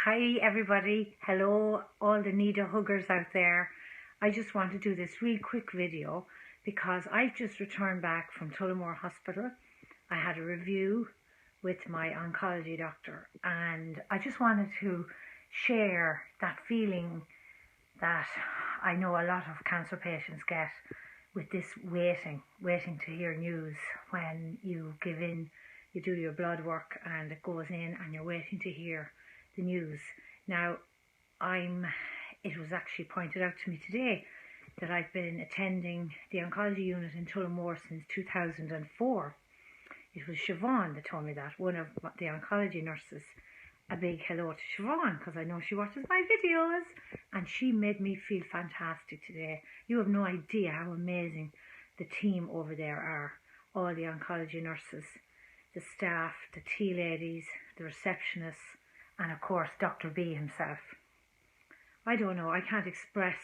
Hi everybody, hello all the Nida huggers out there. I just want to do this real quick video because I've just returned back from Tullamore Hospital. I had a review with my oncology doctor and I just wanted to share that feeling that I know a lot of cancer patients get with this waiting to hear news when you give in, you do your blood work and it goes in and you're waiting to hear the news. Now, it was actually pointed out to me today that I've been attending the oncology unit in Tullamore since 2004. It was Siobhan that told me that, one of the oncology nurses. A big hello to Siobhan because I know she watches my videos and she made me feel fantastic today. You have no idea how amazing the team over there are. All the oncology nurses, the staff, the tea ladies, the receptionists, and of course Dr. B himself. I don't know, I can't express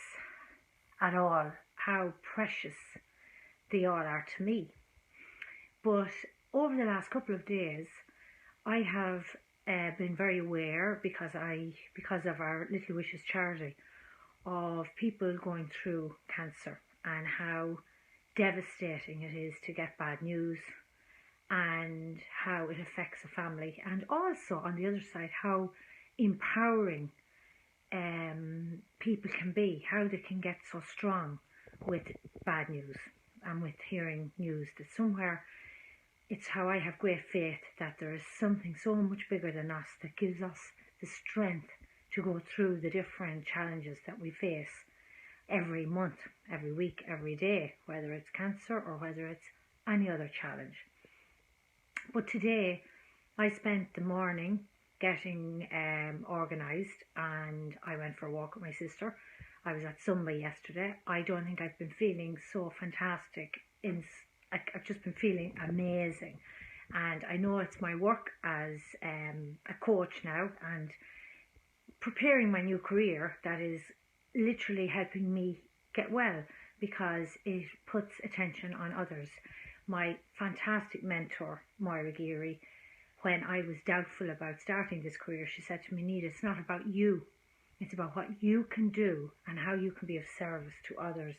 at all how precious they all are to me. But over the last couple of days I have been very aware because of our Little Wishes charity of people going through cancer and how devastating it is to get bad news and how it affects a family, and also on the other side how empowering people can be, how they can get so strong with bad news and with hearing news that somewhere, it's how I have great faith that there is something so much bigger than us that gives us the strength to go through the different challenges that we face every month, every week, every day, whether it's cancer or whether it's any other challenge. But today I spent the morning getting organised and I went for a walk with my sister. I was at Sunday yesterday. I don't think I've been feeling so fantastic. I've just been feeling amazing. And I know it's my work as a coach now and preparing my new career that is literally helping me get well because it puts attention on others. My fantastic mentor, Moira Geary, when I was doubtful about starting this career, she said to me, Nida, it's not about you. It's about what you can do and how you can be of service to others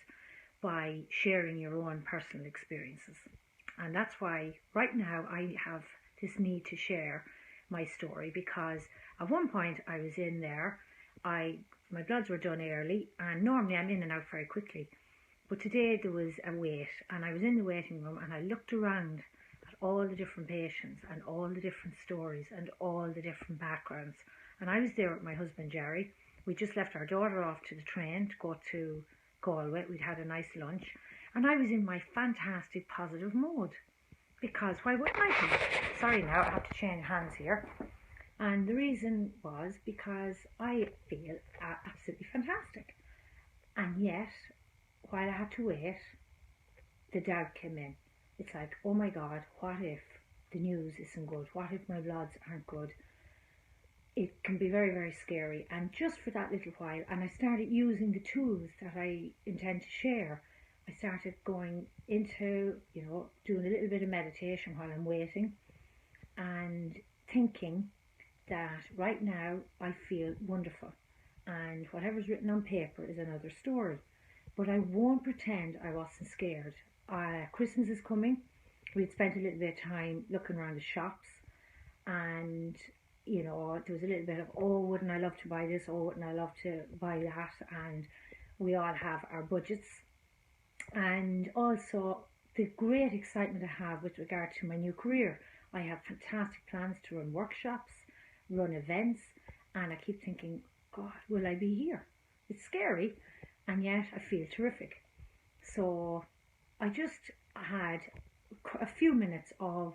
by sharing your own personal experiences. And that's why right now I have this need to share my story, because at one point I was in there, my bloods were done early and normally I'm in and out very quickly. But today there was a wait and I was in the waiting room and I looked around at all the different patients and all the different stories and all the different backgrounds. And I was there with my husband Jerry. We just left our daughter off to the train to go to Galway. We'd had a nice lunch and I was in my fantastic positive mode because why wouldn't I be? Sorry now, I have to change hands here. And the reason was because I feel absolutely fantastic. And yet, while I had to wait, the doubt came in. It's like, oh my God, what if the news isn't good? What if my bloods aren't good? It can be very, very scary. And just for that little while, and I started using the tools that I intend to share. I started going into, doing a little bit of meditation while I'm waiting and thinking that right now I feel wonderful. And whatever's written on paper is another story. But I won't pretend I wasn't scared. Christmas is coming. We'd spent a little bit of time looking around the shops and, there was a little bit of, oh, wouldn't I love to buy this? Oh, wouldn't I love to buy that? And we all have our budgets. And also the great excitement I have with regard to my new career. I have fantastic plans to run workshops, run events, and I keep thinking, God, will I be here? It's scary. And yet I feel terrific. So I just had a few minutes of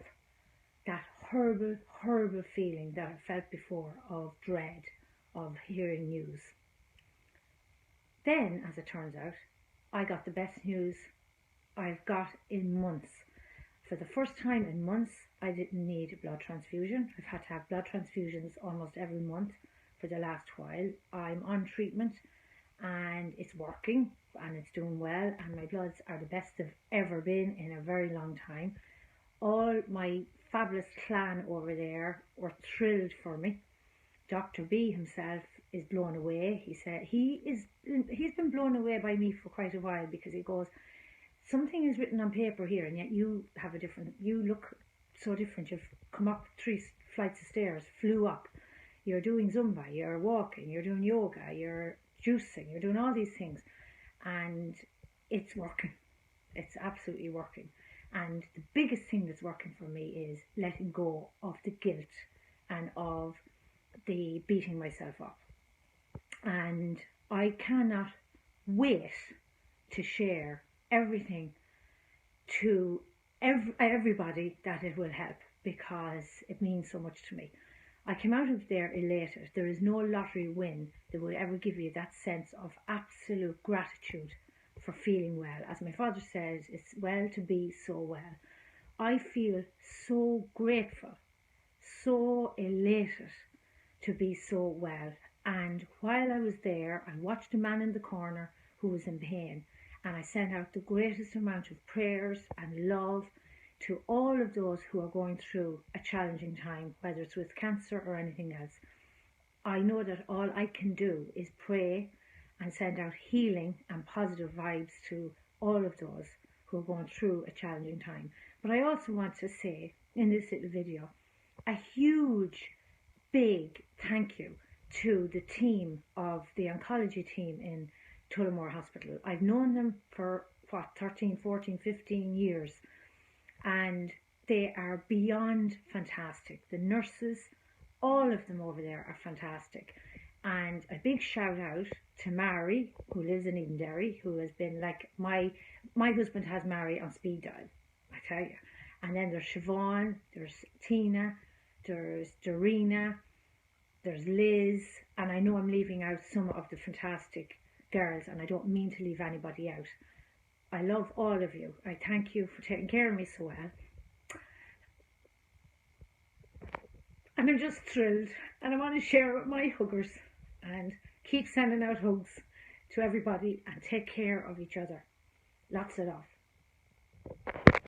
that horrible, horrible feeling that I felt before of dread of hearing news. Then, as it turns out, I got the best news I've got in months. For the first time in months, I didn't need a blood transfusion. I've had to have blood transfusions almost every month for the last while. I'm on treatment and it's working and it's doing well, and my bloods are the best they've ever been in a very long time. All my fabulous clan over there were thrilled for me Dr. B himself is blown away. He said he's been blown away by me for quite a while, because he goes, something is written on paper here, and yet you look so different. You've come up 3 flights of stairs, flew up, you're doing Zumba, you're walking, you're doing yoga, you're juicing, you're doing all these things, and it's working. It's absolutely working. And the biggest thing that's working for me is letting go of the guilt and of the beating myself up. And I cannot wait to share everything to everybody that it will help, because it means so much to me. I came out of there elated. There is no lottery win that will ever give you that sense of absolute gratitude for feeling well. As my father says, it's well to be so well. I feel so grateful, so elated to be so well. And while I was there, I watched a man in the corner who was in pain, and I sent out the greatest amount of prayers and love to all of those who are going through a challenging time, whether it's with cancer or anything else. I know that all I can do is pray and send out healing and positive vibes to all of those who are going through a challenging time. But I also want to say in this little video a huge, big thank you to the team of the oncology team in Tullamore Hospital. I've known them for 13, 14, 15 years, and they are beyond fantastic. The nurses, all of them over there are fantastic. And a big shout out to Mary, who lives in Edenderry, who has been like, my husband has Mary on speed dial, I tell you. And then there's Siobhan, there's Tina, there's Dorina, there's Liz, and I know I'm leaving out some of the fantastic girls, and I don't mean to leave anybody out. I love all of you. I thank you for taking care of me so well. And I'm just thrilled, and I want to share it with my huggers, and keep sending out hugs to everybody, and take care of each other. Lots of love.